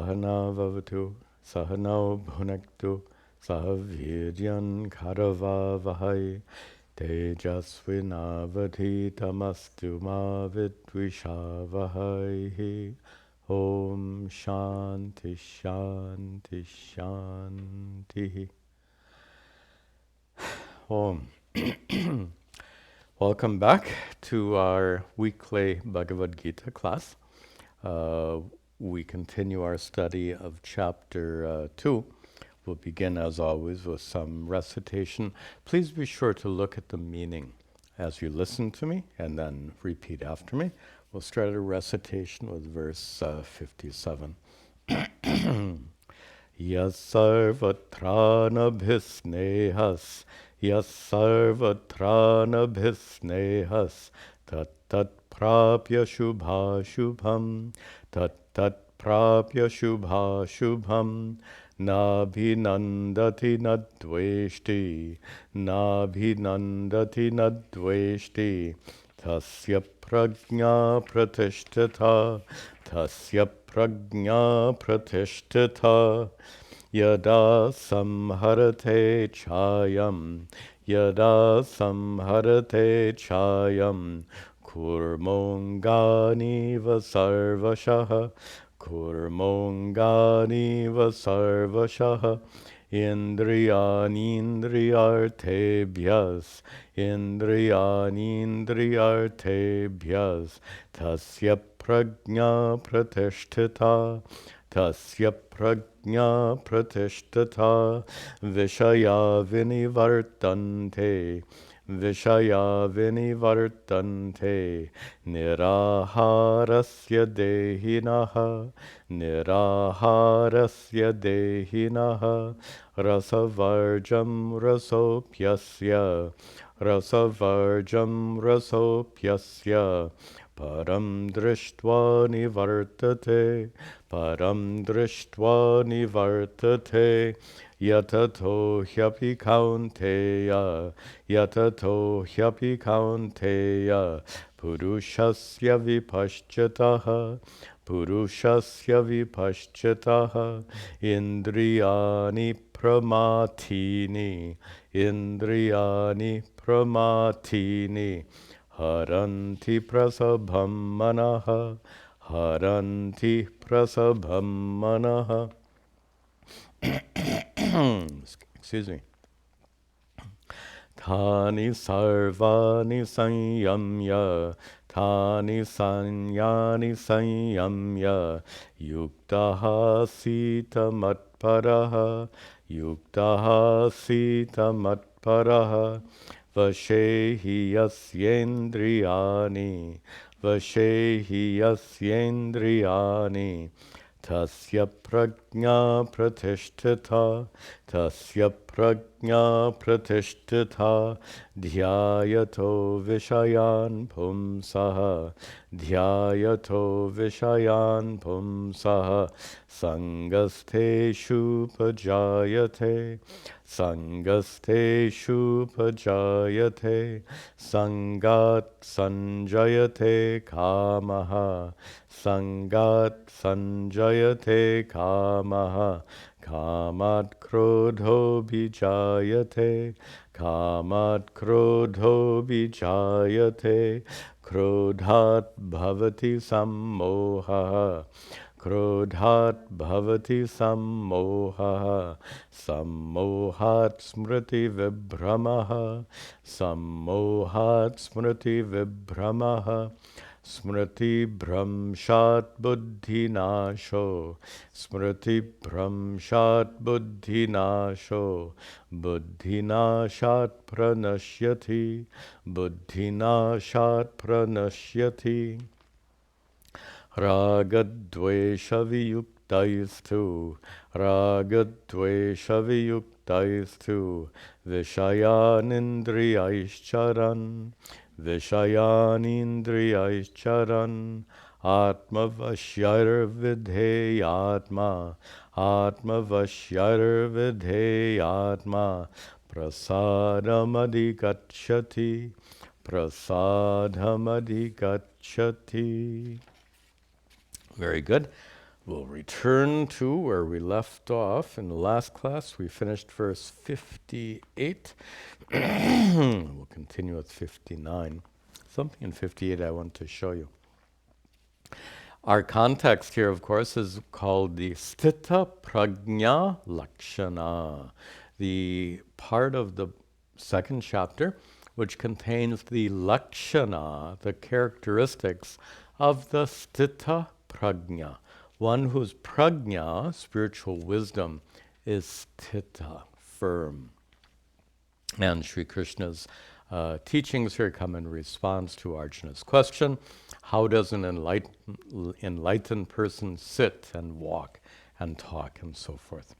Sahana Vavatu Sahano Bhunaktu Sahaviryan Karavavahai Tejasvinavadhitamastu ma vidvishavahai. Om Shanti Shanti Shanti. Om. Welcome back to our weekly Bhagavad Gita class. We continue our study of Chapter 2. We'll begin, as always, with some recitation. Please be sure to look at the meaning as you listen to me, and then repeat after me. We'll start a recitation with verse 57. Yasarvatranabhisnehas Yasarvatranabhisnehas tat tat prapya shubha shubham tat tat prapya shubha shubham nabhinandati nadveshti nabhinandati nadveshti tasya prajna pratishtata tasya prajna pratishtata yada samharate chayam kurmongani vasarvashah kurmongani vasarvashah indriyanindriyartebhyas tasya prajna pratishtita tasya prajna pratishtata vishaya vinivartante niraharasya dehinaha rasavarjam rasopyasya param drishtva nivartate yatato hyapi kaunteya purushasya vipashchataha indriyani pramatini haranti prasabham manaha. Excuse me. Tani sarvani sanyamya yuktaha sita matparaha vashehi yasyendriyani tasya prajna pratishtita dhyayato vishayan pumsaha sangasteshu pajayate sangat sanjayate kamaha kamat krodho bijayate krodhat bhavati sammohaha sammohat smriti vibhramaha smriti bhramshat buddhinashat pranashyati ragadvesha viyuktaistu vishayanindriyaischaran atmavashyarvidheyatma prasadhamadikachati. Very good. We'll return to where we left off in the last class. We finished verse 58. We'll continue with 59. Something in 58 I want to show you. Our context here, of course, is called the Sthita Prajna Lakshana, the part of the second chapter which contains the Lakshana, the characteristics of the Sthita Prajna, one whose prajna, spiritual wisdom, is sthita, firm. And Sri Krishna's teachings here come in response to Arjuna's question, how does an enlightened person sit and walk and talk and so forth?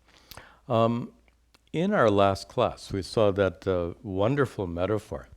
In our last class, we saw that wonderful metaphor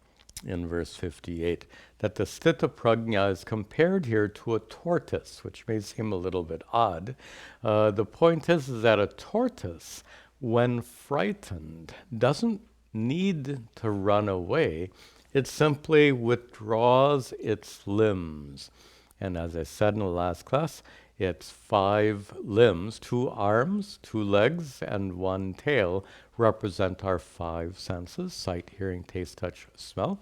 in verse 58, that the Sthita Prajna is compared here to a tortoise, which may seem a little bit odd. The point is that a tortoise, when frightened, doesn't need to run away. It simply withdraws its limbs. And as I said in the last class, it's 5 limbs, 2 arms, 2 legs, and 1 tail represent our 5 senses, sight, hearing, taste, touch, smell.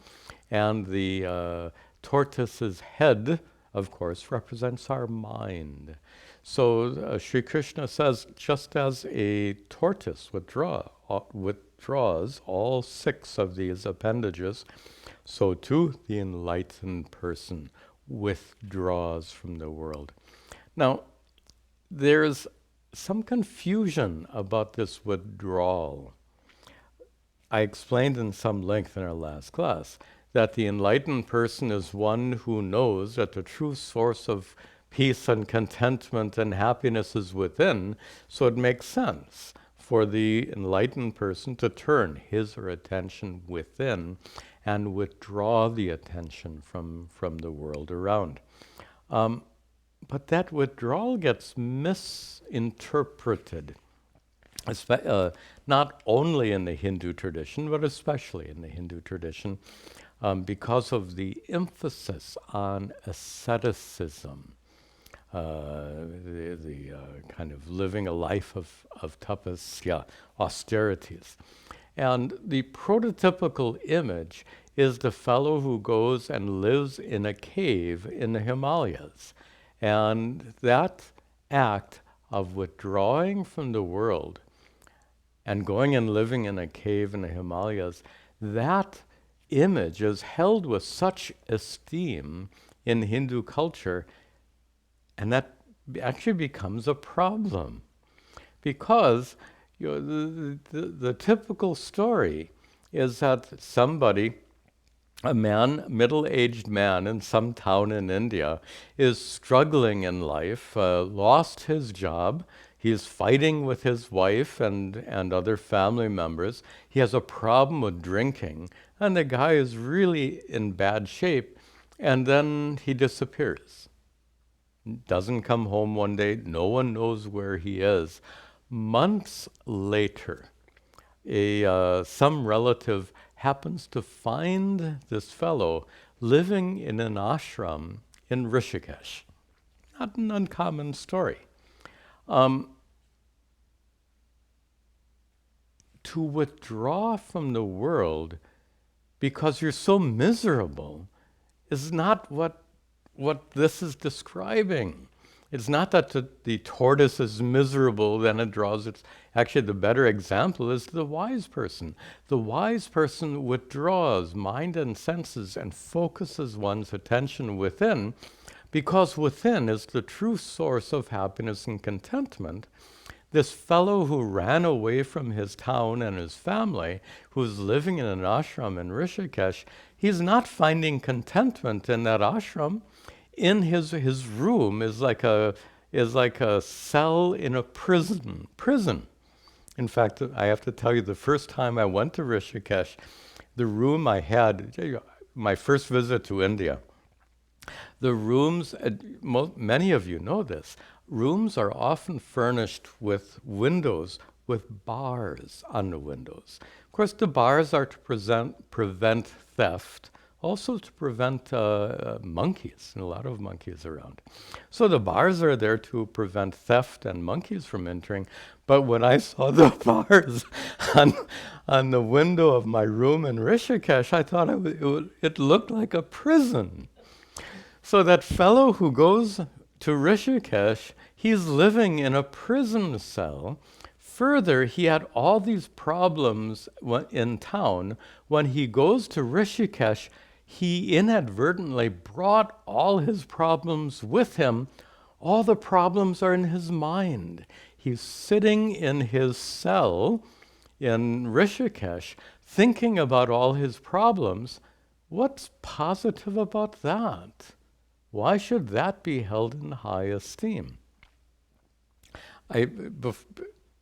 And the tortoise's head, of course, represents our mind. So Sri Krishna says, just as a tortoise withdraws all 6 of these appendages, so too the enlightened person withdraws from the world. Now, there's some confusion about this withdrawal. I explained in some length in our last class that the enlightened person is one who knows that the true source of peace and contentment and happiness is within, so it makes sense for the enlightened person to turn his or her attention within and withdraw the attention from the world around. But that withdrawal gets misinterpreted, not only in the Hindu tradition, but especially in the Hindu tradition, because of the emphasis on asceticism, the kind of living a life of tapasya, austerities. And the prototypical image is the fellow who goes and lives in a cave in the Himalayas. And that act of withdrawing from the world and going and living in a cave in the Himalayas, that image is held with such esteem in Hindu culture, and that actually becomes a problem. Because the typical story is that somebody, a man, middle-aged man in some town in India, is struggling in life, lost his job, he's fighting with his wife and other family members, he has a problem with drinking, and the guy is really in bad shape, and then he disappears. Doesn't come home one day, no one knows where he is. Months later, some relative happens to find this fellow living in an ashram in Rishikesh. Not an uncommon story. To withdraw from the world because you're so miserable is not what this is describing. It's not that the tortoise is miserable, then it draws its... Actually, the better example is the wise person. The wise person withdraws mind and senses and focuses one's attention within, because within is the true source of happiness and contentment. This fellow who ran away from his town and his family, who's living in an ashram in Rishikesh, he's not finding contentment in that ashram. In his room is like a cell in a prison. In fact, I have to tell you, the first time I went to Rishikesh, the room I had, my first visit to India, the rooms, many of you know this, rooms are often furnished with windows with bars on the windows. Of course, the bars are to prevent theft also to prevent monkeys, and a lot of monkeys around. So the bars are there to prevent theft and monkeys from entering. But when I saw the bars on the window of my room in Rishikesh, I thought it looked like a prison. So that fellow who goes to Rishikesh, he's living in a prison cell. Further, he had all these problems in town. When he goes to Rishikesh, he inadvertently brought all his problems with him. All the problems are in his mind. He's sitting in his cell in Rishikesh, thinking about all his problems. What's positive about that? Why should that be held in high esteem?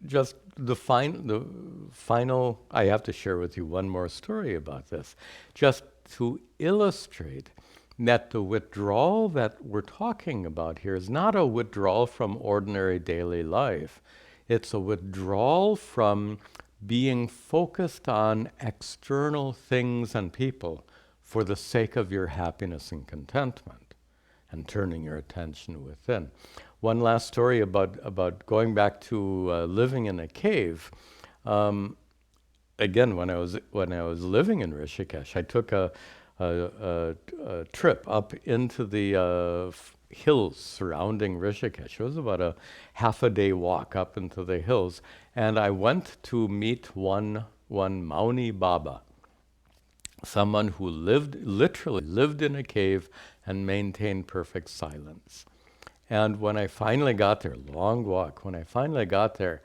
Just the final, I have to share with you one more story about this, just to illustrate that the withdrawal that we're talking about here is not a withdrawal from ordinary daily life. It's a withdrawal from being focused on external things and people for the sake of your happiness and contentment, and turning your attention within. One last story about going back to living in a cave. Again, when I was living in Rishikesh, I took a trip up into the hills surrounding Rishikesh. It was about a half a day walk up into the hills, and I went to meet one Mauni Baba, someone who literally lived in a cave and maintained perfect silence. And when I finally got there, long walk, when I finally got there,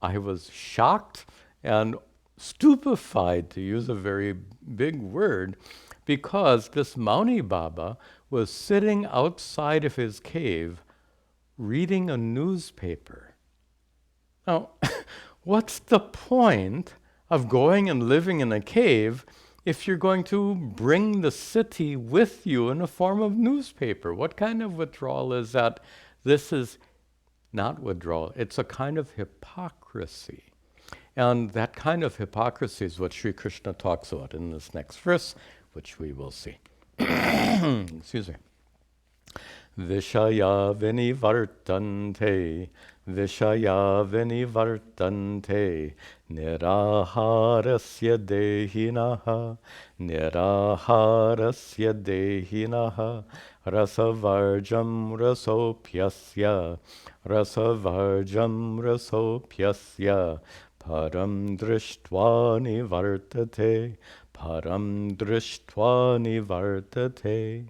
I was shocked and stupefied, to use a very big word, because this Mauni Baba was sitting outside of his cave reading a newspaper. Now, what's the point of going and living in a cave if you're going to bring the city with you in a form of newspaper? What kind of withdrawal is that? This is not withdrawal. It's a kind of hypocrisy. And that kind of hypocrisy is what Sri Krishna talks about in this next verse, which we will see. Excuse me. Vishaya vinivartante, Vishaya vinivartante, Niraharasya dehinaha, Niraharasya dehinaha, Rasavarjam rasopyasya, Rasavarjam rasopyasya, Param drishtva nivartate, Param drishtva nivartate.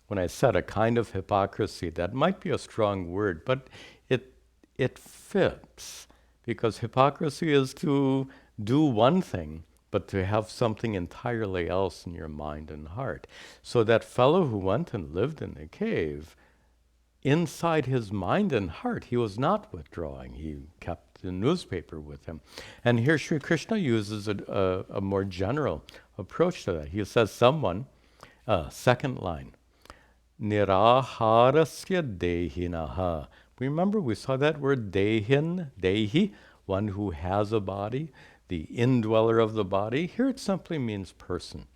When I said a kind of hypocrisy, that might be a strong word, but it fits, because hypocrisy is to do one thing, but to have something entirely else in your mind and heart. So that fellow who went and lived in the cave, inside his mind and heart, he was not withdrawing. He kept the newspaper with him. And here Sri Krishna uses a more general approach to that. He says someone, second line, Niraharasya dehinaha. Remember, we saw that word dehin, dehi, one who has a body, the indweller of the body. Here it simply means person.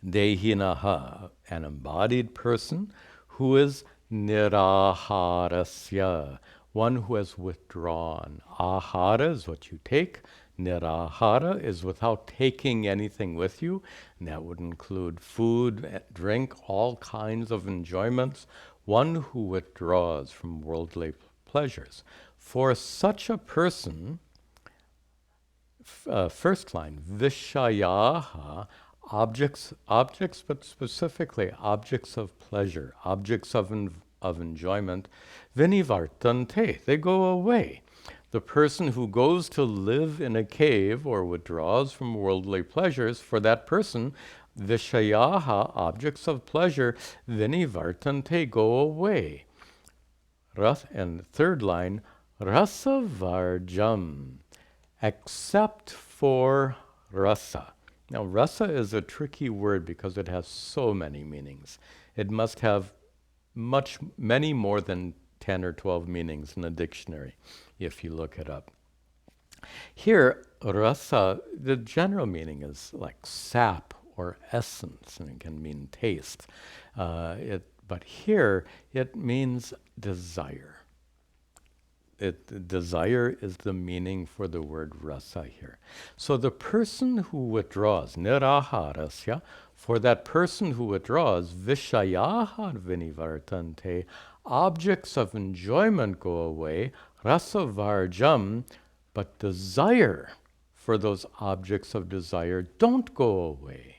Dehinaha, an embodied person who is niraharasya, one who has withdrawn. Ahara is what you take. Nirahara is without taking anything with you, and that would include food, drink, all kinds of enjoyments. One who withdraws from worldly pleasures. For such a person, first line, vishayaha, objects, but specifically objects of pleasure, objects of enjoyment, vinivartante, they go away. The person who goes to live in a cave or withdraws from worldly pleasures, for that person, vishayaha, objects of pleasure, vinivartante, go away. And third line, rasavarjam, except for rasa. Now, rasa is a tricky word because it has so many meanings. It must have many more than 10 or 12 meanings in a dictionary, if you look it up. Here, rasa, the general meaning is like sap or essence, and it can mean taste. But here it means desire. Desire is the meaning for the word rasa here. So the person who withdraws, niraharasya, for that person who withdraws, vishayaha vinivartante, objects of enjoyment go away, rasa varjam, but desire for those objects of desire don't go away.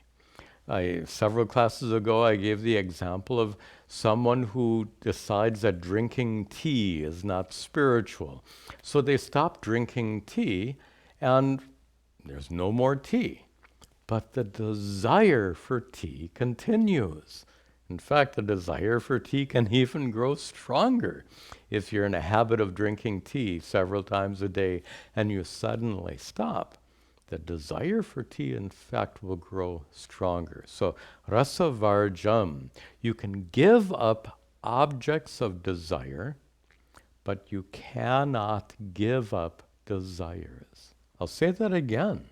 Several classes ago, I gave the example of someone who decides that drinking tea is not spiritual. So they stop drinking tea, and there's no more tea. But the desire for tea continues. In fact, the desire for tea can even grow stronger. If you're in a habit of drinking tea several times a day and you suddenly stop, the desire for tea, in fact, will grow stronger. So, rasa varjam, you can give up objects of desire, but you cannot give up desires. I'll say that again.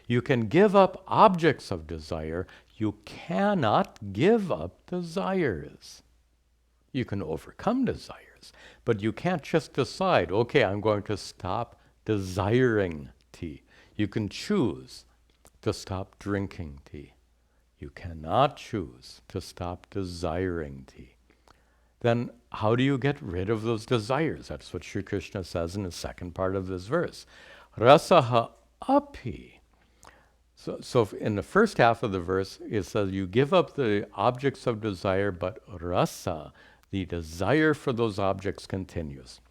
You can give up objects of desire, you cannot give up desires. You can overcome desires, but you can't just decide, okay, I'm going to stop desiring tea. You can choose to stop drinking tea. You cannot choose to stop desiring tea. Then how do you get rid of those desires? That's what Sri Krishna says in the second part of this verse. Rasaha api. So in the first half of the verse, it says you give up the objects of desire, but rasa, the desire for those objects, continues.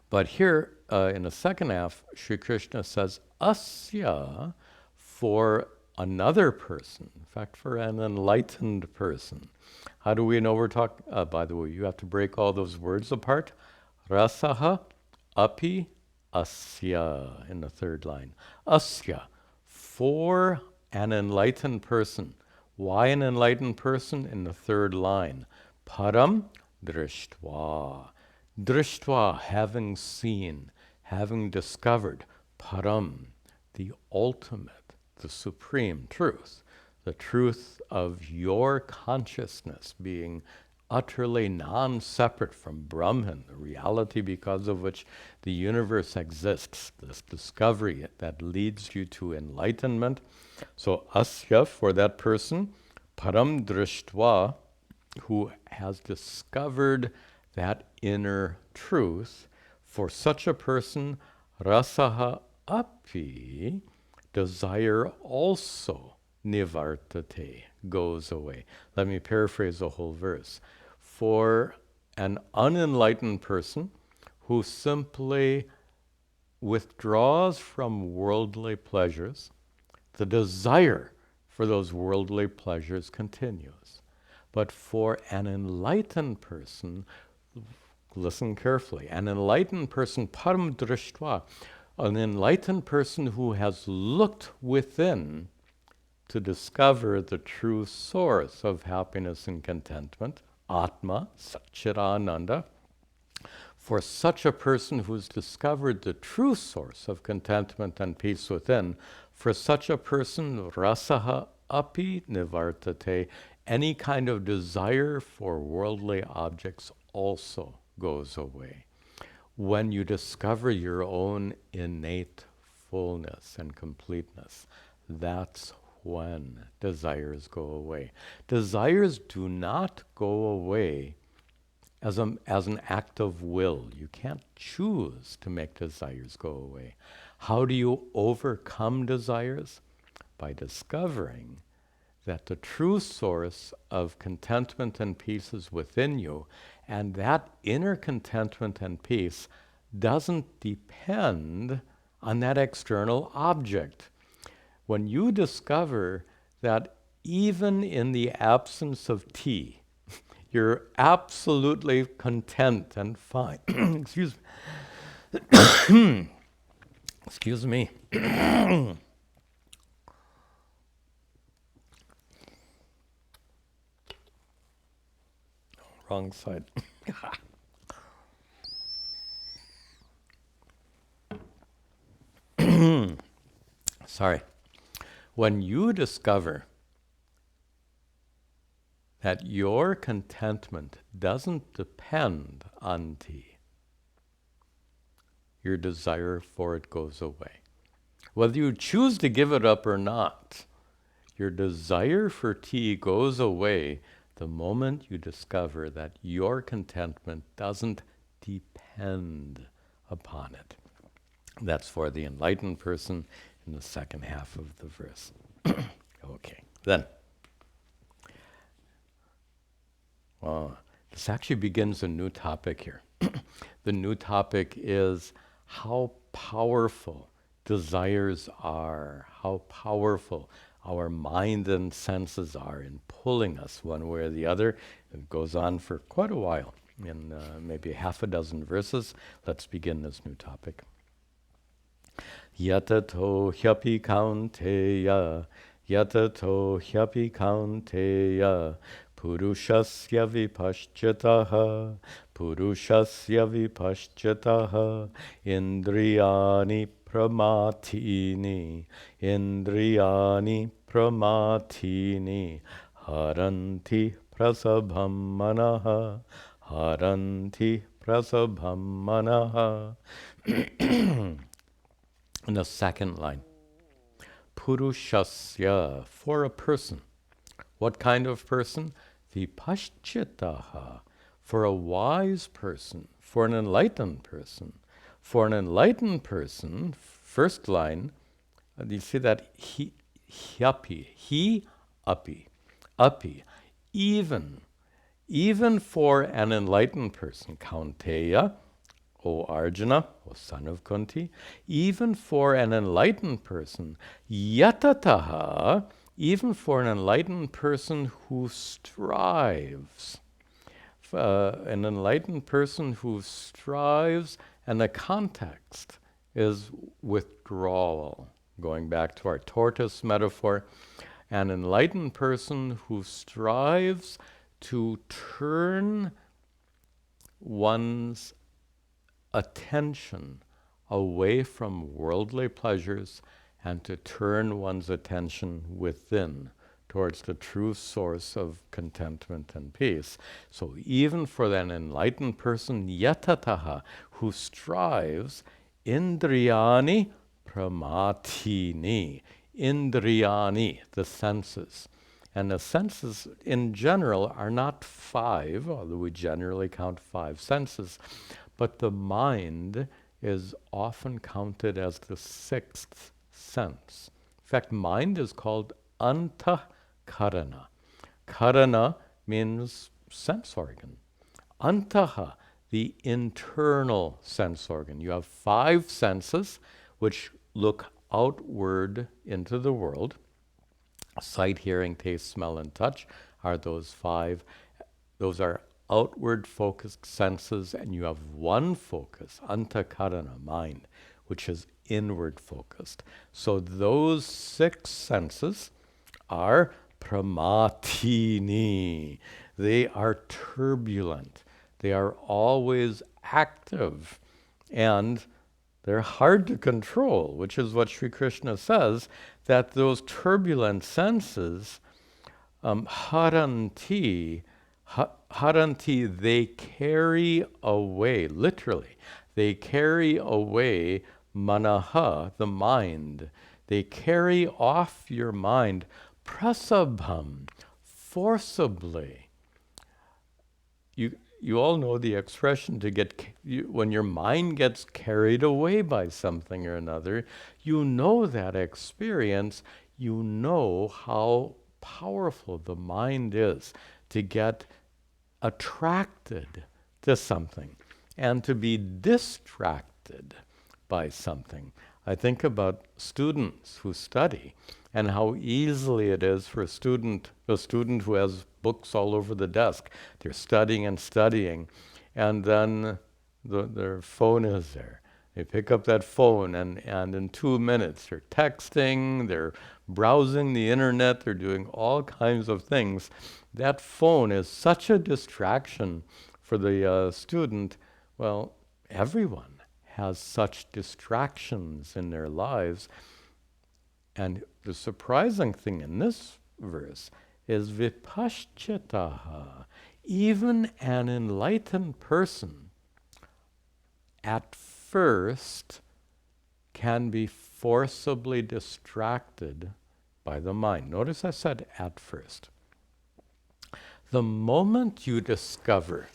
But here, in the second half, Sri Krishna says, asya, for another person, in fact, for an enlightened person. How do we know we're talking? By the way, you have to break all those words apart. Rasaha, api, asya, in the third line. Asya, for an enlightened person. Why an enlightened person? In the third line. Param drishtva. Drishtva, having seen, having discovered. Param, the ultimate, the supreme truth. The truth of your consciousness being utterly non-separate from Brahman, the reality because of which the universe exists, this discovery that leads you to enlightenment. So asya, for that person, param drishtva, who has discovered that inner truth, for such a person, rasaha api, desire also nivartate, goes away. Let me paraphrase the whole verse. For an unenlightened person who simply withdraws from worldly pleasures, the desire for those worldly pleasures continues. But for an enlightened person, listen carefully, an enlightened person, param drishtva, an enlightened person who has looked within to discover the true source of happiness and contentment, Atma, Satchidananda. For such a person who's discovered the true source of contentment and peace within, for such a person, rasaha api nivartate, any kind of desire for worldly objects also goes away. When you discover your own innate fullness and completeness, that's when desires go away. Desires do not go away as an act of will. You can't choose to make desires go away. How do you overcome desires? By discovering that the true source of contentment and peace is within you, and that inner contentment and peace doesn't depend on that external object. When you discover that even in the absence of tea, you're absolutely content and fine. Excuse me. Excuse me. Wrong side. Sorry. When you discover that your contentment doesn't depend on tea. Your desire for it goes away. Whether you choose to give it up or not, your desire for tea goes away the moment you discover that your contentment doesn't depend upon it. That's for the enlightened person in the second half of the verse. Okay, then. This actually begins a new topic here. The new topic is how powerful desires are, how powerful our mind and senses are in pulling us one way or the other. It goes on for quite a while, in maybe half a dozen verses. Let's begin this new topic. Yatato hyapi kaunteya, yatato hyapi kaunteya, purushasya vipashchataha, purushasya vipashchataha, indriyani pramatini, indriyani pramatini, haranti prasabham manaha, haranti prasabham manaha. In the second line, purushasya, for a person. What kind of person? Vipashchitaha, for a wise person, for an enlightened person. For an enlightened person, first line, you see that he, api, even for an enlightened person, Kaunteya, O Arjuna, O son of Kunti, even for an enlightened person, yatataha, even for an enlightened person who strives, an enlightened person who strives, and the context is withdrawal. Going back to our tortoise metaphor, an enlightened person who strives to turn one's attention away from worldly pleasures and to turn one's attention within towards the true source of contentment and peace. So even for that enlightened person, yatataha, who strives, indriyani pramatini, indriyani, the senses. And the senses in general are not five, although we generally count five senses, but the mind is often counted as the sixth sense. In fact, mind is called antakarana. Karana means sense organ. Antaha, the internal sense organ. You have five senses which look outward into the world. Sight, hearing, taste, smell, and touch are those five. Those are outward focused senses, and you have one focus, antakarana, mind, which is inward focused. So those six senses are pramatini. They are turbulent. They are always active, and they're hard to control, which is what Sri Krishna says, that those turbulent senses, haranti, they carry away, literally, they carry away manaha, the mind. They carry off your mind, prasabham, forcibly. You all know the expression to when your mind gets carried away by something or another, you know that experience, you know how powerful the mind is to get attracted to something and to be distracted by something. I think about students who study and how easily it is for a student who has books all over the desk. They're studying and studying, and then their phone is there. They pick up that phone, and in 2 minutes they're texting, they're browsing the internet, they're doing all kinds of things. That phone is such a distraction for the student. Well, everyone has such distractions in their lives. And the surprising thing in this verse is vipaschitaha. Even an enlightened person at first can be forcibly distracted by the mind. Notice I said at first. The moment you discover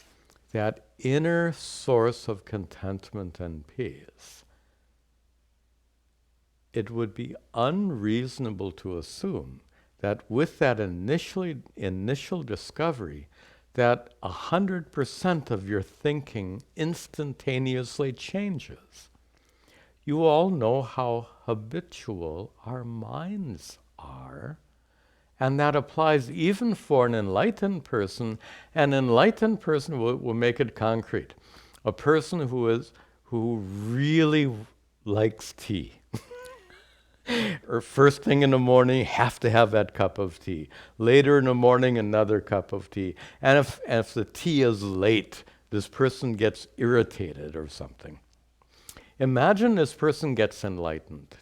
that inner source of contentment and peace, it would be unreasonable to assume that with that initial discovery, that 100% of your thinking instantaneously changes. You all know how habitual our minds are, and that applies even for an enlightened person. An enlightened person will make it concrete. A person who really likes tea. Or first thing in the morning, have to have that cup of tea. Later in the morning, another cup of tea. And if the tea is late, this person gets irritated or something. Imagine this person gets enlightened.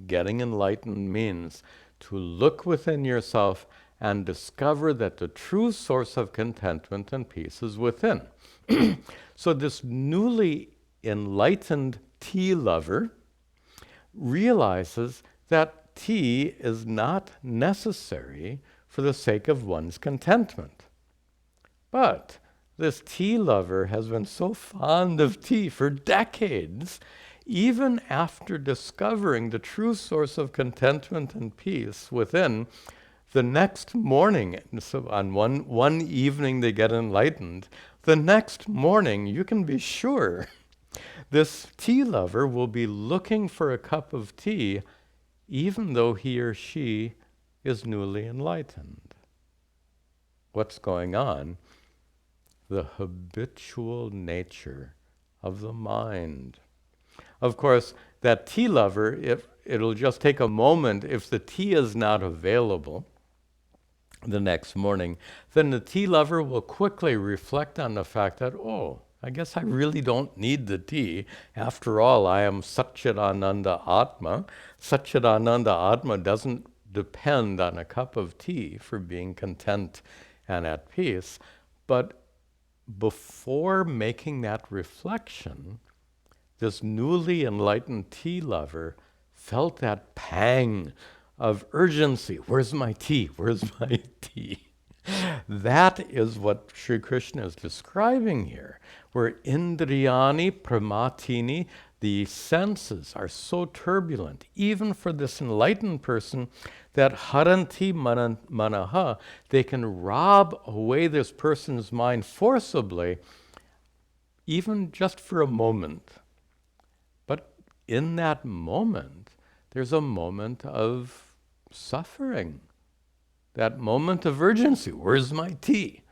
Getting enlightened means to look within yourself and discover that the true source of contentment and peace is within. So this newly enlightened tea lover realizes that tea is not necessary for the sake of one's contentment. But this tea lover has been so fond of tea for decades, even after discovering the true source of contentment and peace within, the next morning, so on one evening they get enlightened, the next morning you can be sure this tea lover will be looking for a cup of tea even though he or she is newly enlightened. What's going on? The habitual nature of the mind. Of course, that tea lover, it'll just take a moment. If the tea is not available the next morning, then the tea lover will quickly reflect on the fact that, oh, I guess I really don't need the tea. After all, I am Satchidananda Atma. Satchidananda Atma doesn't depend on a cup of tea for being content and at peace. But before making that reflection, this newly enlightened tea lover felt that pang of urgency. Where's my tea? Where's my tea? That is what Sri Krishna is describing here, where indriyani pramatini, the senses are so turbulent, even for this enlightened person, that haranti manaha, they can rob away this person's mind forcibly, even just for a moment. But in that moment, there's a moment of suffering. That moment of urgency, where's my tea?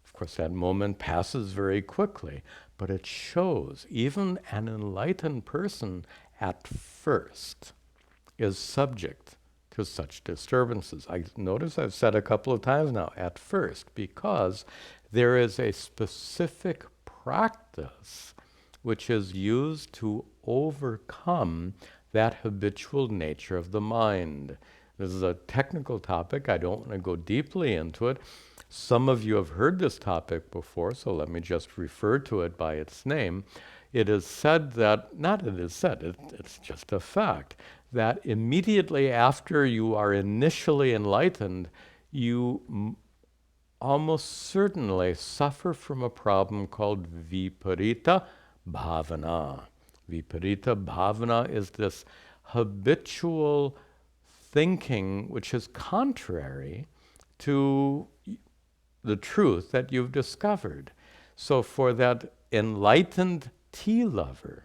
Of course, that moment passes very quickly, but it shows even an enlightened person at first is subject to such disturbances. I notice I've said a couple of times now, at first, because there is a specific practice which is used to overcome that habitual nature of the mind. This is a technical topic. I don't want to go deeply into it. Some of you have heard this topic before, so let me just refer to it by its name. It is said that, it's just a fact, that immediately after you are initially enlightened, you almost certainly suffer from a problem called viparita bhavana. Viparita bhavana is this habitual thinking which is contrary to the truth that you've discovered. So for that enlightened tea lover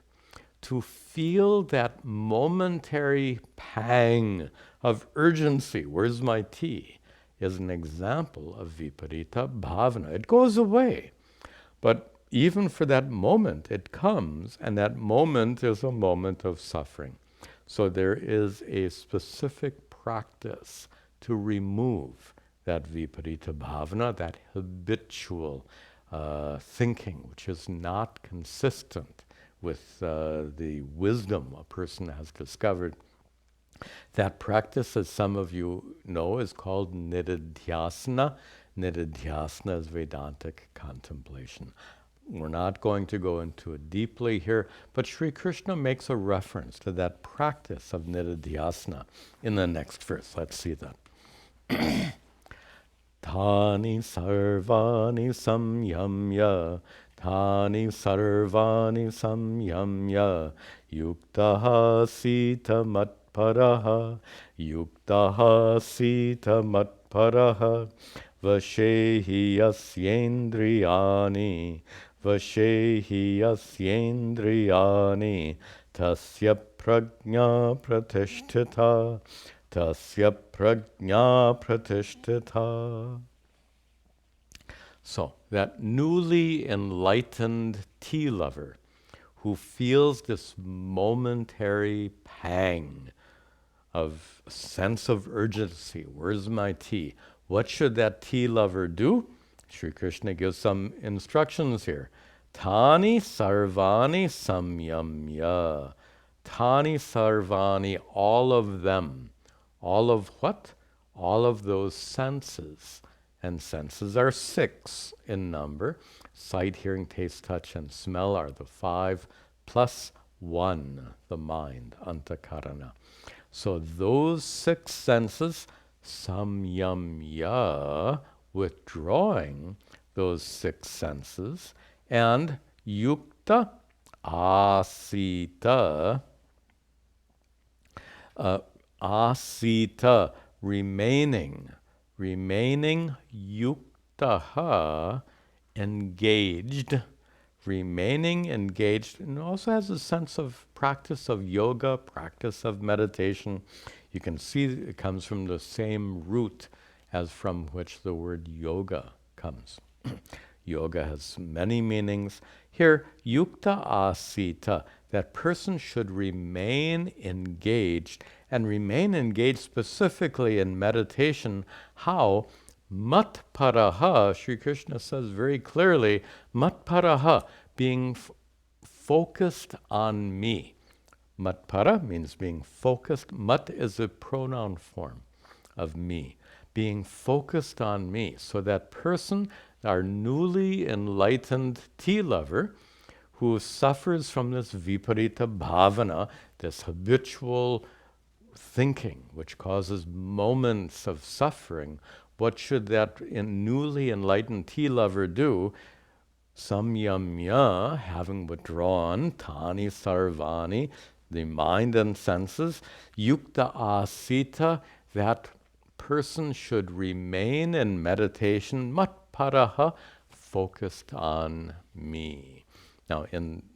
to feel that momentary pang of urgency, where's my tea, is an example of viparita bhavana. It goes away, but even for that moment it comes, and that moment is a moment of suffering. So there is a specific practice to remove that viparita bhavana, that habitual thinking, which is not consistent with the wisdom a person has discovered. That practice, as some of you know, is called nididhyasana. Nididhyasana is Vedantic contemplation. We're not going to go into it deeply here, but Sri Krishna makes a reference to that practice of nididhyasana in the next verse. Let's see that. Tani sarvani samyamya, tani sarvani samyamya, yuktaha sita matparaha, yuktaha sita matparaha, vashehi yasyendriyani, vashehi yasyendriyani, tasya prajna pratishtita, tasya prajna pratishtita. So, that newly enlightened tea lover who feels this momentary pang of sense of urgency, where's my tea? What should that tea lover do? Sri Krishna gives some instructions here. Tani sarvani samyamya. Tani sarvani, all of them. All of what? All of those senses. And senses are 6 in number. Sight, hearing, taste, touch, and smell are the 5, plus 1, the mind, antakarana. So those 6 senses, samyamya, withdrawing those 6 senses, and yukta, asita, asita, remaining yuktaha, engaged, remaining engaged, and also has a sense of practice of yoga, practice of meditation. You can see it comes from the same root as from which the word yoga comes. Yoga has many meanings. Here, yukta asita, that person should remain engaged, and remain engaged specifically in meditation. How? Matparaha, Sri Krishna says very clearly, matparaha, being focused on me. Matpara means being focused. Mat is a pronoun form of me. Being focused on me. So that person, our newly enlightened tea lover, who suffers from this viparita bhavana, this habitual thinking, which causes moments of suffering, what should that newly enlightened tea lover do? Samyamya, having withdrawn, tani sarvani, the mind and senses, yukta asita, that person should remain in meditation, matparaha, focused on me. Now,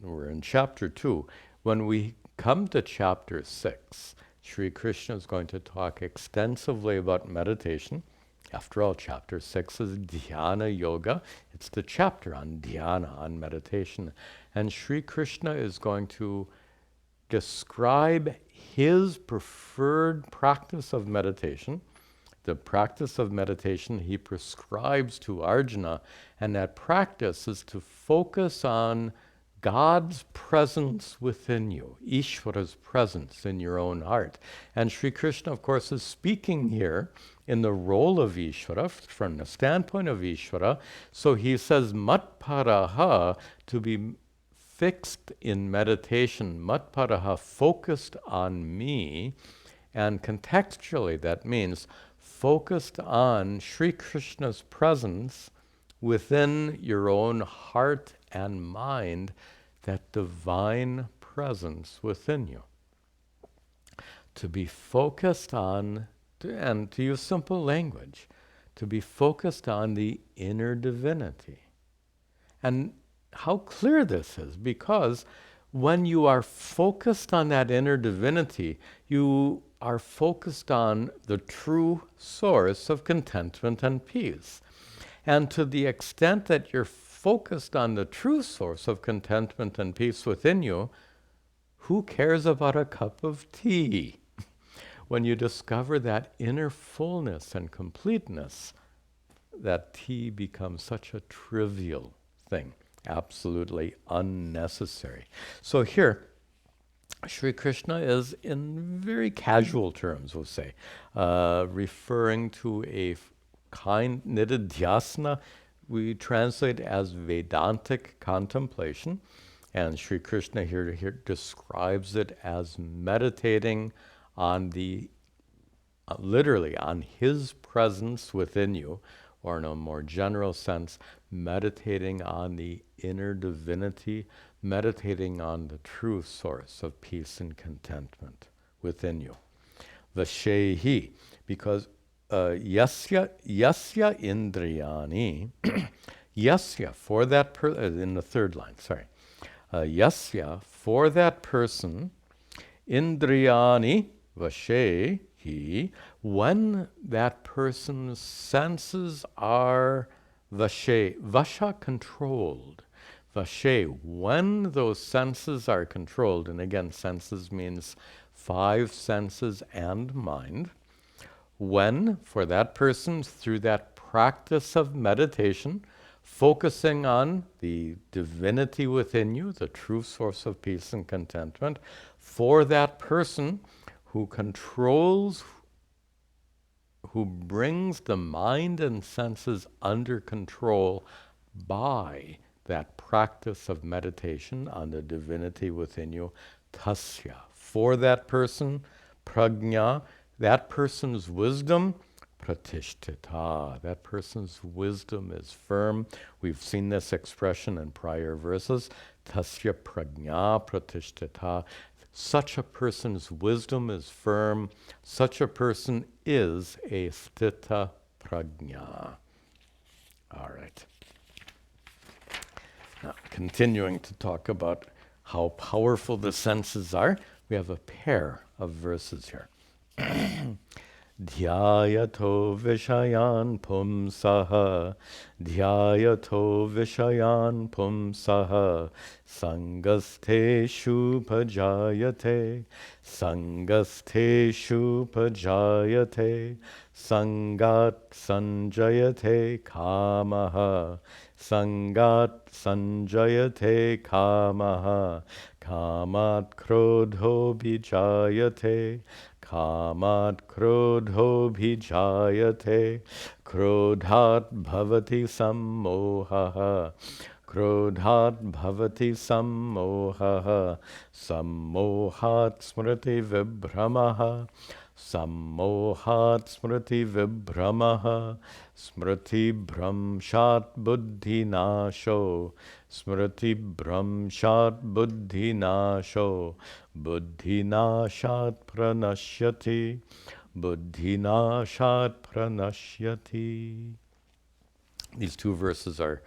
we're in chapter 2. When we come to chapter 6, Sri Krishna is going to talk extensively about meditation. After all, chapter 6 is Dhyana Yoga. It's the chapter on dhyana, on meditation. And Sri Krishna is going to describe his preferred practice of meditation, the practice of meditation he prescribes to Arjuna, and that practice is to focus on God's presence within you, Ishvara's presence in your own heart. And Sri Krishna, of course, is speaking here in the role of Ishvara, from the standpoint of Ishvara. So he says, matparaha, to be fixed in meditation, matparaha, focused on me. And contextually, that means focused on Sri Krishna's presence within your own heart and mind, that divine presence within you. To be focused on, and to use simple language, to be focused on the inner divinity. And how clear this is, because when you are focused on that inner divinity, you are focused on the true source of contentment and peace. And to the extent that you're focused on the true source of contentment and peace within you, who cares about a cup of tea? When you discover that inner fullness and completeness, that tea becomes such a trivial thing, absolutely unnecessary. So here, Sri Krishna is, in very casual terms, we'll say, referring to a kind nididhyasana we translate as Vedantic contemplation. And Sri Krishna here describes it as meditating on the, literally on his presence within you, or in a more general sense, meditating on the inner divinity, meditating on the true source of peace and contentment within you. Vashehi, because yasya indriyani, yasya, for that in the third line, sorry. Yasya, for that person, indriyani, vashehi, when that person's senses are vasha controlled. Vashe, when those senses are controlled, and again, senses means 5 senses and mind, when, for that person, through that practice of meditation, focusing on the divinity within you, the true source of peace and contentment, for that person who controls, who brings the mind and senses under control by that practice of meditation on the divinity within you, tasya, for that person, prajna, that person's wisdom, pratishtita, that person's wisdom is firm. We've seen this expression in prior verses, tasya prajna pratishtita. Such a person's wisdom is firm. Such a person is a sthita prajna. All right. Now, continuing to talk about how powerful the senses are, we have a pair of verses here. Dhyayato vishayan pumsaha, dhyayato vishayan pumsaha, sangasteshu pajayate, sangasteshu pajayate, sangat sanjayate kamaha, sangat sanjayate kamaha, kamat krodho bijayate, kamat krodho bhijayate, krodhat bhavati sammohaha, krodhat bhavati sammohaha, sammohat smriti vibhramaha, sammohat smriti vibhramaha, smriti bhramshat buddhi nasho, smriti bhramshat buddhi nasho, buddhi nashat pranashyati, buddhi nashat pranashyati. These two verses are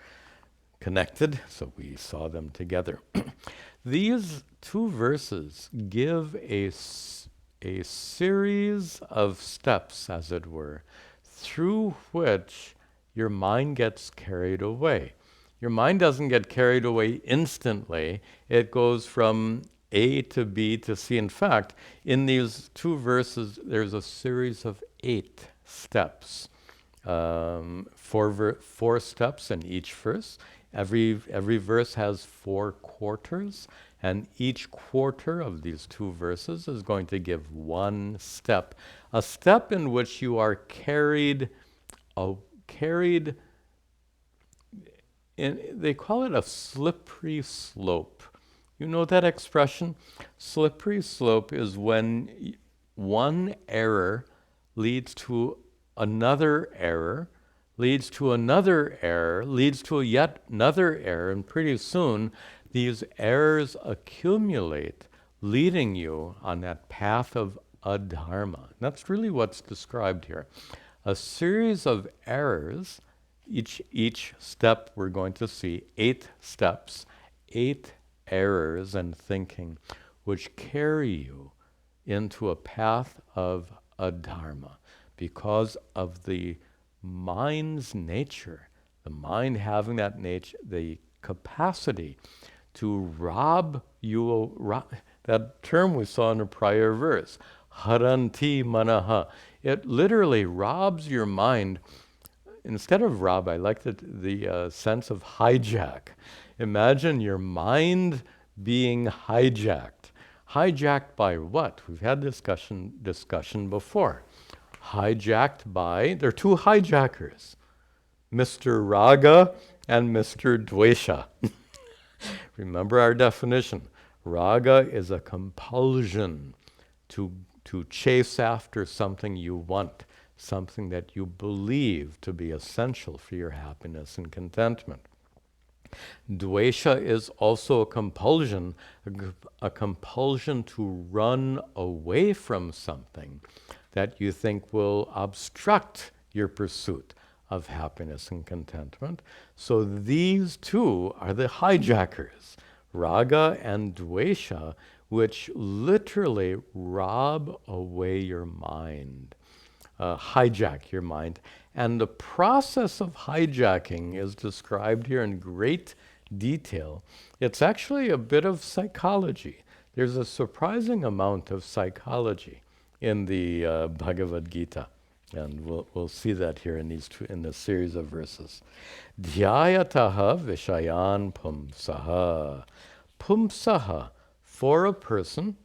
connected, so we saw them together. These two verses give a series of steps, as it were, through which your mind gets carried away. Your mind doesn't get carried away instantly. It goes from A to B to C. In fact, in these two verses, there's a series of 8 steps. 4 steps in each verse. Every verse has 4 quarters, and each quarter of these 2 verses is going to give 1 step. A step in which you are carried in, they call it a slippery slope. You know that expression? Slippery slope is when one error leads to another error, leads to another error, leads to yet another error, and pretty soon these errors accumulate, leading you on that path of adharma. And that's really what's described here. A series of errors, each step we're going to see 8 steps, 8 errors and thinking, which carry you into a path of adharma because of the mind's nature, the mind having that nature, the capacity to rob you, that term we saw in a prior verse, haranti manaha. It literally robs your mind. Instead of rob, I like the sense of hijack. Imagine your mind being hijacked. Hijacked by what? We've had discussion before. Hijacked by, there are two hijackers, Mr. Raga and Mr. Dvesha. Remember our definition. Raga is a compulsion to chase after something you want, something that you believe to be essential for your happiness and contentment. Dvesha is also a compulsion to run away from something that you think will obstruct your pursuit of happiness and contentment. So these two are the hijackers, Raga and Dvesha, which literally rob away your mind, hijack your mind. And the process of hijacking is described here in great detail. It's actually a bit of psychology. There's a surprising amount of psychology in the Bhagavad Gita. And we'll see that here in this series of verses. Dhyayataha vishayan pumsaha. Pumsaha, for a person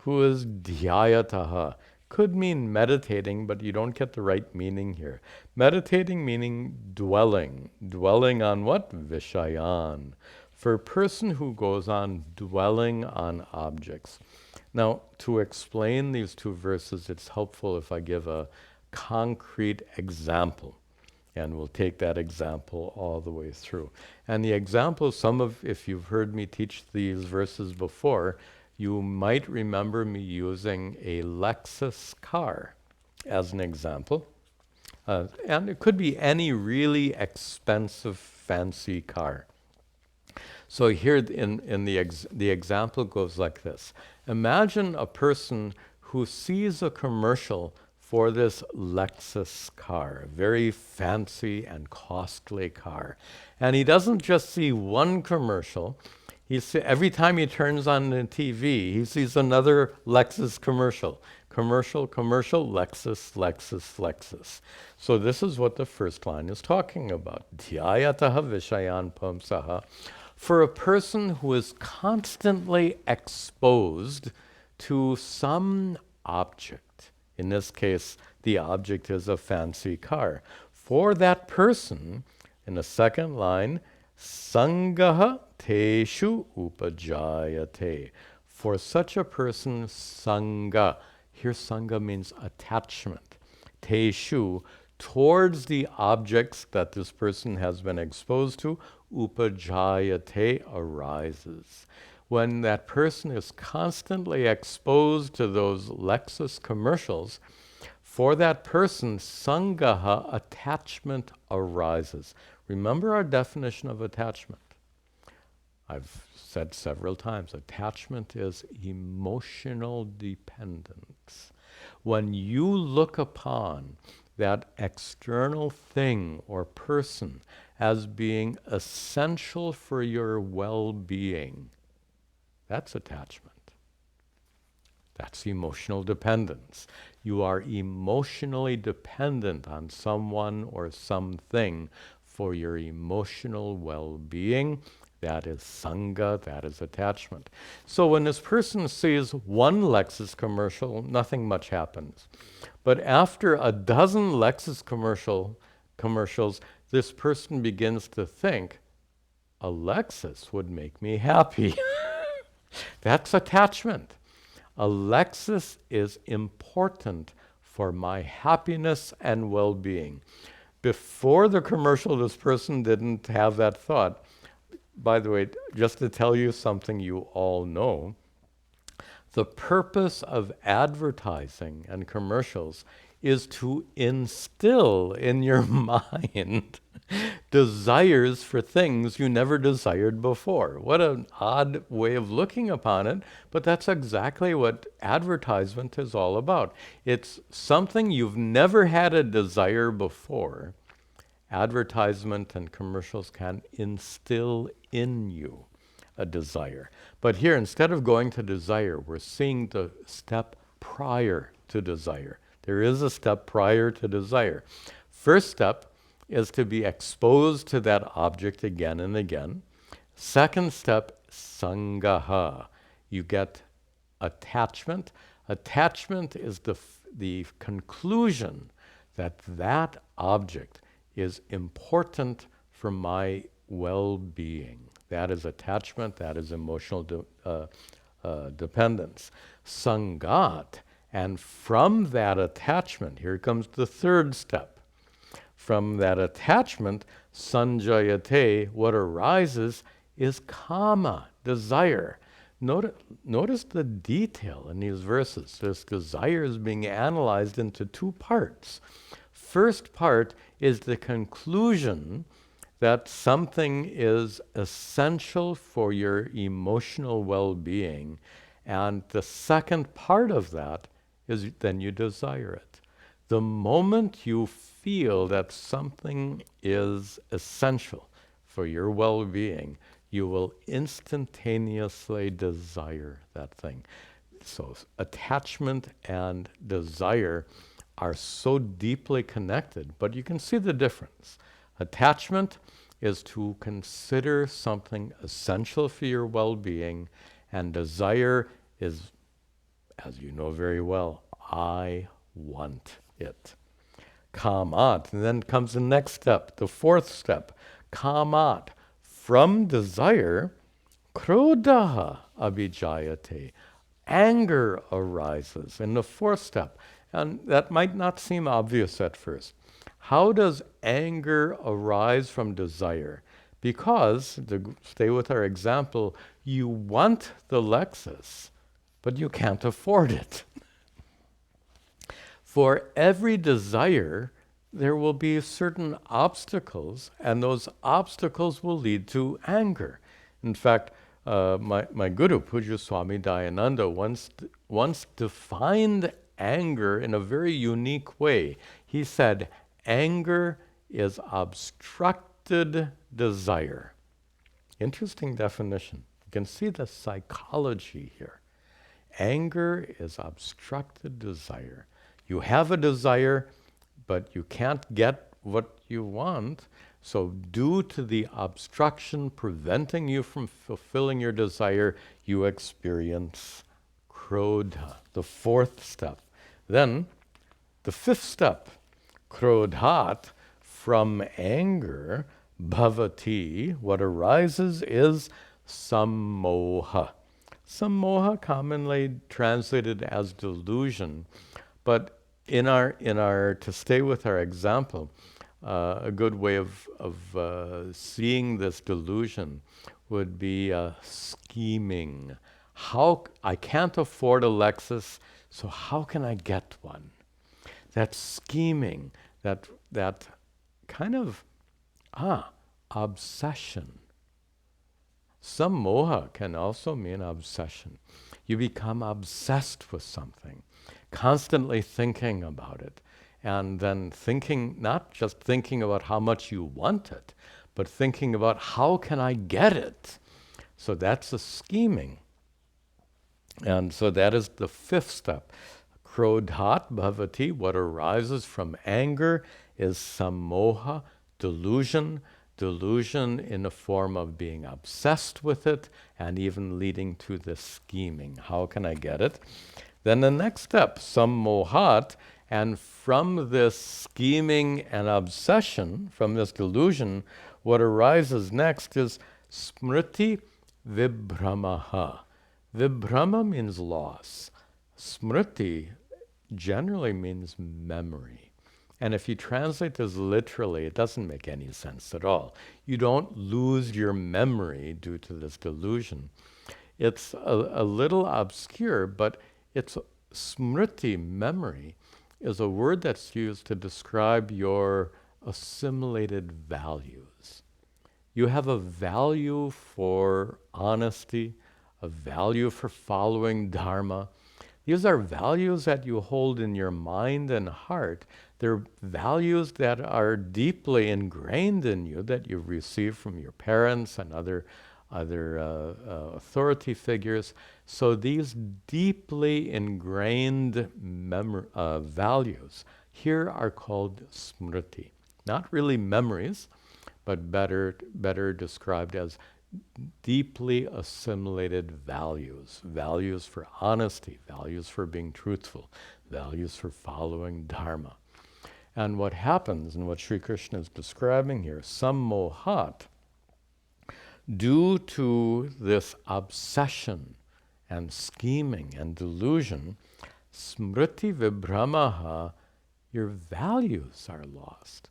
who is dhyayataha. Could mean meditating, but you don't get the right meaning here. Meditating meaning dwelling. Dwelling on what? Vishayan. For a person who goes on dwelling on objects. Now, to explain these two verses, it's helpful if I give a concrete example. And we'll take that example all the way through. And the example, if you've heard me teach these verses before, you might remember me using a Lexus car as an example. And it could be any really expensive, fancy car. So here in the example goes like this. Imagine a person who sees a commercial for this Lexus car, a very fancy and costly car. And he doesn't just see one commercial. Every time he turns on the TV, he sees another Lexus commercial. Commercial, Lexus, Lexus, Lexus. So this is what the first line is talking about. Dhyayataha vishayan pumsaha. For a person who is constantly exposed to some object. In this case, the object is a fancy car. For that person, in the second line, sangaha teshu upajayate. For such a person, sangha. Here sangha means attachment. Teshu, towards the objects that this person has been exposed to, upajayate, arises. When that person is constantly exposed to those Lexus commercials, for that person, sangaha, attachment arises. Remember our definition of attachment. I've said several times, attachment is emotional dependence. When you look upon that external thing or person as being essential for your well-being, that's attachment. That's emotional dependence. You are emotionally dependent on someone or something for your emotional well-being. That is sangha, that is attachment. So when this person sees one Lexus commercial, nothing much happens. But after a dozen Lexus commercials, this person begins to think, a Lexus would make me happy. That's attachment. A Lexus is important for my happiness and well-being. Before the commercial, this person didn't have that thought. By the way, just to tell you something you all know, the purpose of advertising and commercials is to instill in your mind desires for things you never desired before. What an odd way of looking upon it, but that's exactly what advertisement is all about. It's something you've never had a desire before. Advertisement and commercials can instill in you a desire. But here, instead of going to desire, we're seeing the step prior to desire. There is a step prior to desire. First step is to be exposed to that object again and again. Second step, sangaha. You get attachment. Attachment is the conclusion that that object is important for my well-being. That is attachment, that is emotional dependence. Sangat, and from that attachment, here comes the third step. From that attachment, sanjayate, what arises is kama, desire. Notice the detail in these verses. This desire is being analyzed into two parts. First part is the conclusion that something is essential for your emotional well-being, and the second part of that is then you desire it. The moment you feel that something is essential for your well-being, you will instantaneously desire that thing. So attachment and desire are so deeply connected, but you can see the difference. Attachment is to consider something essential for your well-being, and desire is, as you know very well, I want it. Kamat, and then comes the next step, the fourth step. Kamat, from desire, krodha abhijayate, anger arises in the fourth step. And that might not seem obvious at first. How does anger arise from desire? Because, to stay with our example, you want the Lexus, but you can't afford it. For every desire, there will be certain obstacles, and those obstacles will lead to anger. In fact, my Guru, Puja Swami Tadatmananda, once defined anger in a very unique way. He said, anger is obstructed desire. Interesting definition. You can see the psychology here. Anger is obstructed desire. You have a desire, but you can't get what you want. So due to the obstruction preventing you from fulfilling your desire, you experience krodha, the fourth step. Then the fifth step, krodhat, from anger, bhavati, what arises is sammoha. Sammoha, commonly translated as delusion, but in our to stay with our example, a good way of seeing this delusion would be scheming. How I can't afford a Lexus, so how can I get one? That scheming, that kind of obsession. Sammoha can also mean obsession. You become obsessed with something, constantly thinking about it, and then thinking, not just thinking about how much you want it, but thinking about how can I get it. So that's a scheming. And so that is the fifth step. Krodhat bhavati, what arises from anger is sammoha, delusion. Delusion in the form of being obsessed with it and even leading to the scheming. How can I get it? Then the next step, sammohat, and from this scheming and obsession, from this delusion, what arises next is smriti vibhramaha. Vibhrama means loss. Smriti generally means memory. And if you translate this literally, it doesn't make any sense at all. You don't lose your memory due to this delusion. It's a little obscure, but it's smriti, memory, is a word that's used to describe your assimilated values. You have a value for honesty, a value for following dharma. These are values that you hold in your mind and heart. They're values that are deeply ingrained in you, that you've received from your parents and other authority figures. So these deeply ingrained values here are called smriti. Not really memories, but better described as deeply assimilated values. Values for honesty, values for being truthful, values for following Dharma. And what happens, and what Sri Krishna is describing here, sammohat, due to this obsession and scheming and delusion, smriti vibhramaha, your values are lost.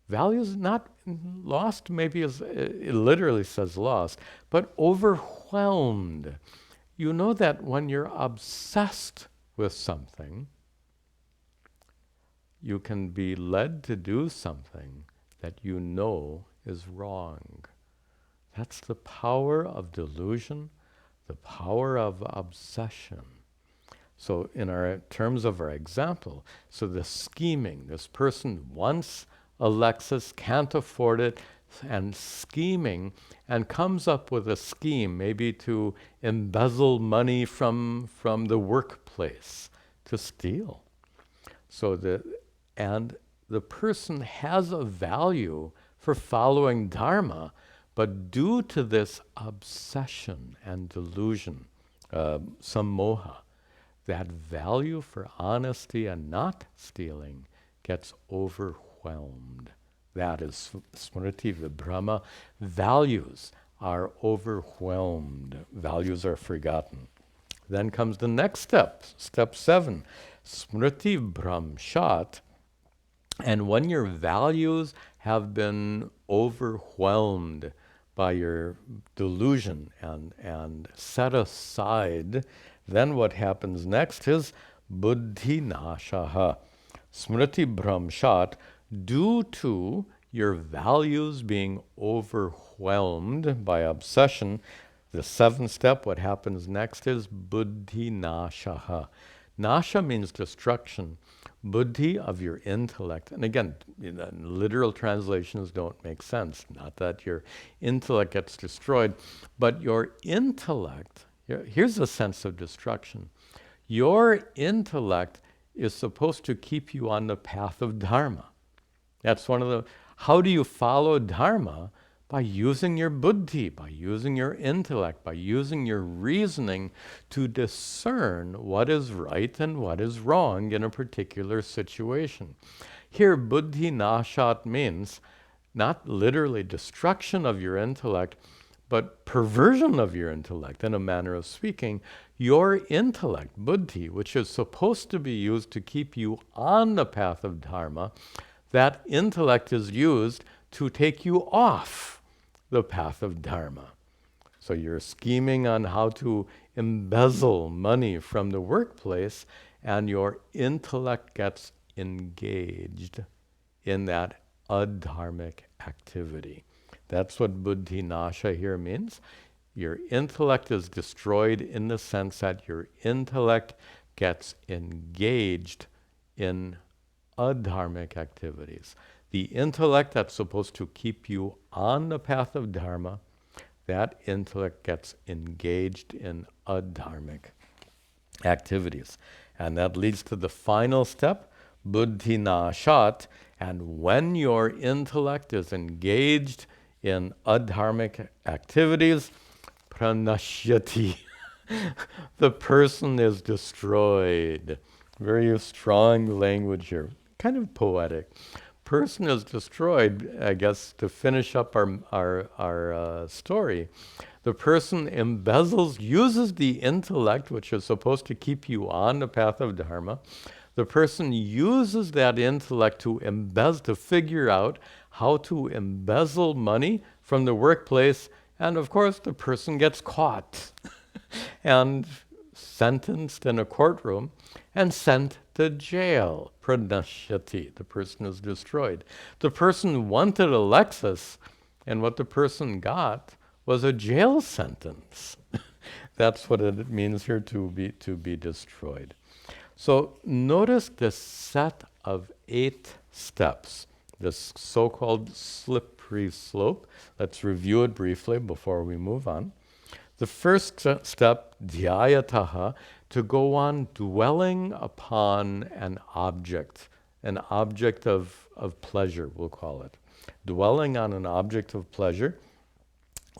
Values not lost, maybe as it literally says lost, but overwhelmed. You know that when you're obsessed with something, you can be led to do something that you know is wrong. That's the power of delusion, the power of obsession. So in terms of our example, so the scheming, this person wants a Lexus, can't afford it, and scheming, and comes up with a scheme, maybe to embezzle money from the workplace, to steal. And the person has a value for following Dharma, but due to this obsession and delusion, sammoha, that value for honesty and not stealing gets overwhelmed. That is smriti vibhrama. Values are overwhelmed. Values are forgotten. Then comes the next step, step 7, smriti bhramshat. And when your values have been overwhelmed by your delusion and set aside, then what happens next is buddhi nashaha. Smriti bhramshat, due to your values being overwhelmed by obsession, the 7th step, what happens next is buddhi nashaha. Nasha means destruction. Buddhi, of your intellect. And again, literal translations don't make sense. Not that your intellect gets destroyed, but your intellect, here's a sense of destruction. Your intellect is supposed to keep you on the path of Dharma. That's one of the, how do you follow Dharma? By using your buddhi, by using your intellect, by using your reasoning to discern what is right and what is wrong in a particular situation. Here, buddhi nashat means not literally destruction of your intellect, but perversion of your intellect, in a manner of speaking. Your intellect, buddhi, which is supposed to be used to keep you on the path of Dharma, that intellect is used to take you off the path of Dharma. So you're scheming on how to embezzle money from the workplace, and your intellect gets engaged in that adharmic activity. That's what buddhi nasha here means. Your intellect is destroyed in the sense that your intellect gets engaged in adharmic activities. The intellect that's supposed to keep you on the path of Dharma, that intellect gets engaged in adharmic activities. And that leads to the final step, buddhi nashat. And when your intellect is engaged in adharmic activities, pranashyati, the person is destroyed. Very strong language here, kind of poetic. Person is destroyed, I guess, to finish up our story. The person embezzles, uses the intellect, which is supposed to keep you on the path of Dharma. The person uses that intellect to to figure out how to embezzle money from the workplace, and of course the person gets caught and sentenced in a courtroom and sent to jail. Pranashyati, the person is destroyed. The person wanted a Lexus, and what the person got was a jail sentence. That's what it means here to be destroyed. So notice this set of 8 steps, this so-called slippery slope. Let's review it briefly before we move on. The first step, dhyayataha, to go on dwelling upon an object of pleasure, we'll call it. Dwelling on an object of pleasure.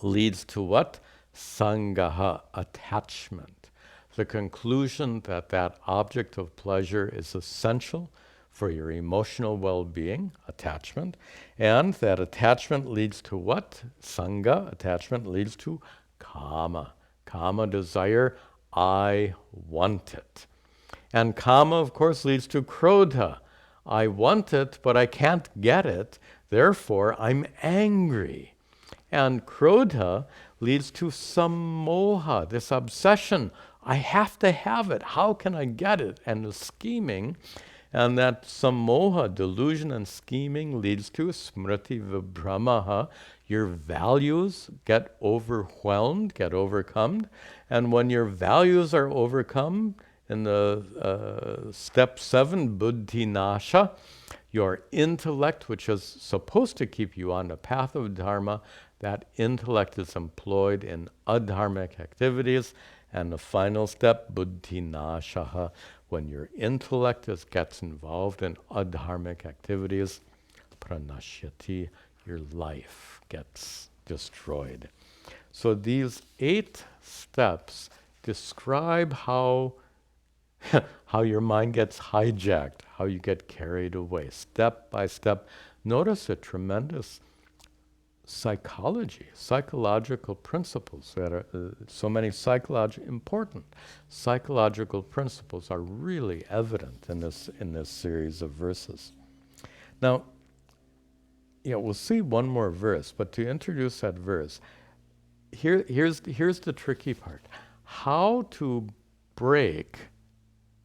leads to what? Sangaha, attachment. The conclusion that that object of pleasure is essential for your emotional well-being, attachment, and that attachment leads to what? Sangha, attachment leads to kama. Kama, desire, I want it. And kama, of course, leads to krodha. I want it, but I can't get it, therefore I'm angry. And krodha leads to sammoha, this obsession. I have to have it. How can I get it? And the scheming. And that sammoha, delusion and scheming, leads to smriti vibhramaha. Your values get overwhelmed, get overcome. And when your values are overcome, in the step 7, buddhi nasha, your intellect, which is supposed to keep you on the path of dharma, that intellect is employed in adharmic activities. And the final step, buddhi nashaha, when your intellect gets involved in adharmic activities, pranashyati, your life gets destroyed. So these 8 steps describe how your mind gets hijacked, how you get carried away, step by step. Notice a tremendous psychological principles that are so many important psychological principles are really evident in this series of verses. Now, we'll see one more verse, but to introduce that verse, here's the tricky part: how to break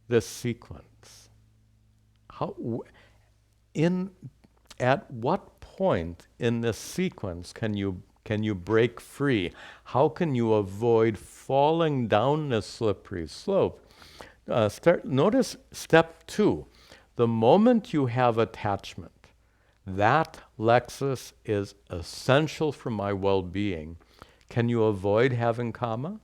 this sequence. At what point in this sequence can you break free? How can you avoid falling down this slippery slope? Notice step 2. The moment you have attachment, that Lexus is essential for my well-being. Can you avoid having kama?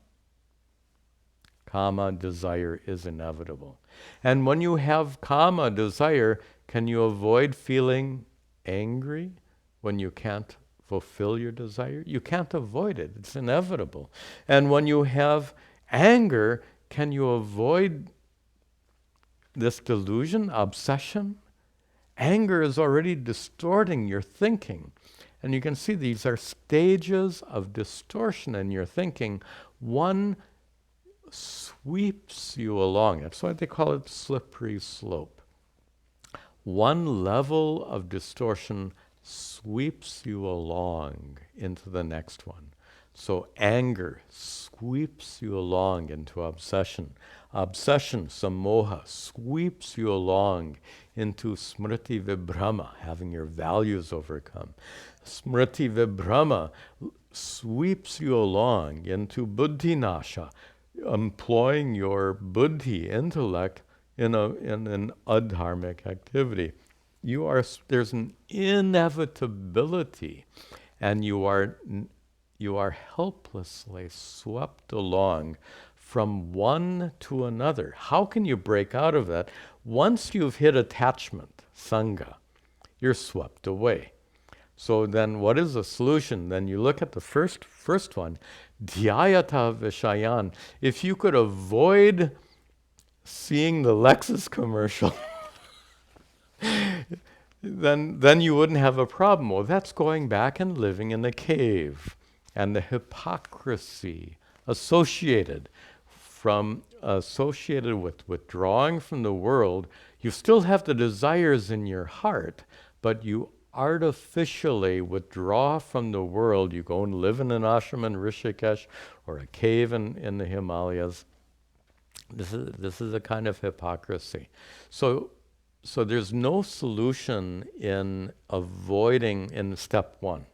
Kama, desire, is inevitable. And when you have kama, desire, can you avoid feeling angry when you can't fulfill your desire? You can't avoid it. It's inevitable. And when you have anger, can you avoid this delusion, obsession? Anger is already distorting your thinking. And you can see these are stages of distortion in your thinking. One sweeps you along. That's why they call it slippery slope. One level of distortion sweeps you along into the next one. So anger sweeps you along into obsession. Obsession, sammoha, sweeps you along into smriti vibhrama, having your values overcome. Smriti vibhrama sweeps you along into buddhi nasha, employing your buddhi, intellect, in an adharmic activity. There's an inevitability, and you are helplessly swept along from one to another. How can you break out of that? Once you've hit attachment, sangha, you're swept away. So then what is the solution? Then you look at the first one, dhyayata vishayan. If you could avoid seeing the Lexus commercial, then you wouldn't have a problem. Well, that's going back and living in the cave, and the hypocrisy associated with withdrawing from the world. You still have the desires in your heart, but you artificially withdraw from the world. You go and live in an ashram in Rishikesh or a cave in the Himalayas. This is a kind of hypocrisy. So there's no solution in avoiding, in step 1,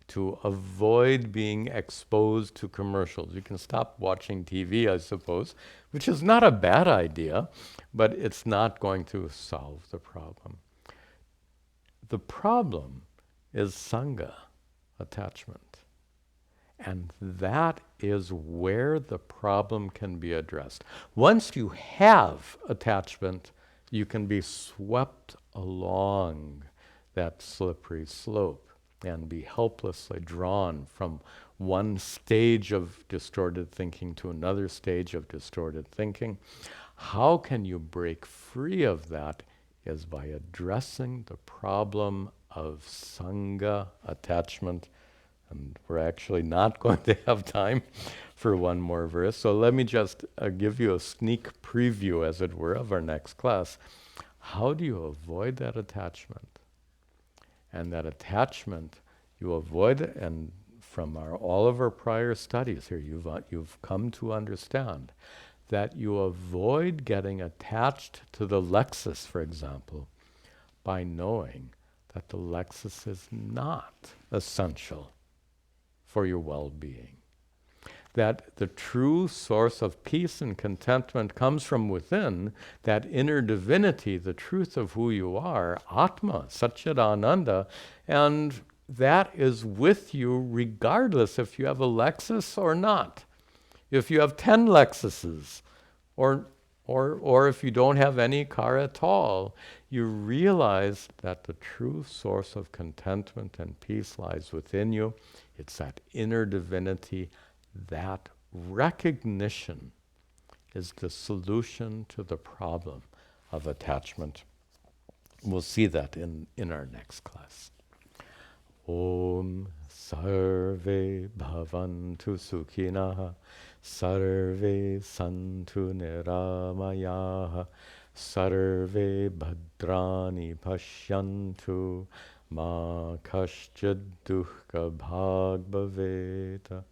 to avoid being exposed to commercials. You can stop watching TV, I suppose, which is not a bad idea, but it's not going to solve the problem. The problem is sangha, attachment. And that is where the problem can be addressed. Once you have attachment, you can be swept along that slippery slope. and be helplessly drawn from one stage of distorted thinking to another stage of distorted thinking. How can you break free of that is by addressing the problem of sangha, attachment. And we're actually not going to have time for one more verse. So let me just give you a sneak preview, as it were, of our next class. How do you avoid that attachment? And that attachment, you avoid it, and from all of our prior studies here, you've come to understand that you avoid getting attached to the Lexus, for example, by knowing that the Lexus is not essential for your well-being. That the true source of peace and contentment comes from within, that inner divinity, the truth of who you are, Atma, Satchidananda, and that is with you regardless if you have a Lexus or not. If you have 10 Lexuses, or if you don't have any car at all, you realize that the true source of contentment and peace lies within you. It's that inner divinity. That recognition is the solution to the problem of attachment. We'll see that in our next class. Om Sarve Bhavantu Sukhinah Sarve Santu Niramayaha Sarve Bhadrani Pashyantu Ma Kaschid Dukkha Bhag Bhaveta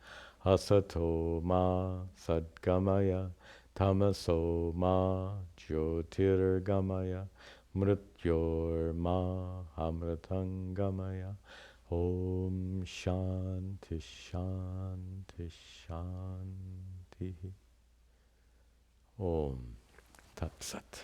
Asato Ma Sadgamaya Tamaso Ma Jyotirgamaya Mrityor Ma Amritangamaya. Om Shanti Shanti Shanti. Om Tat Sat.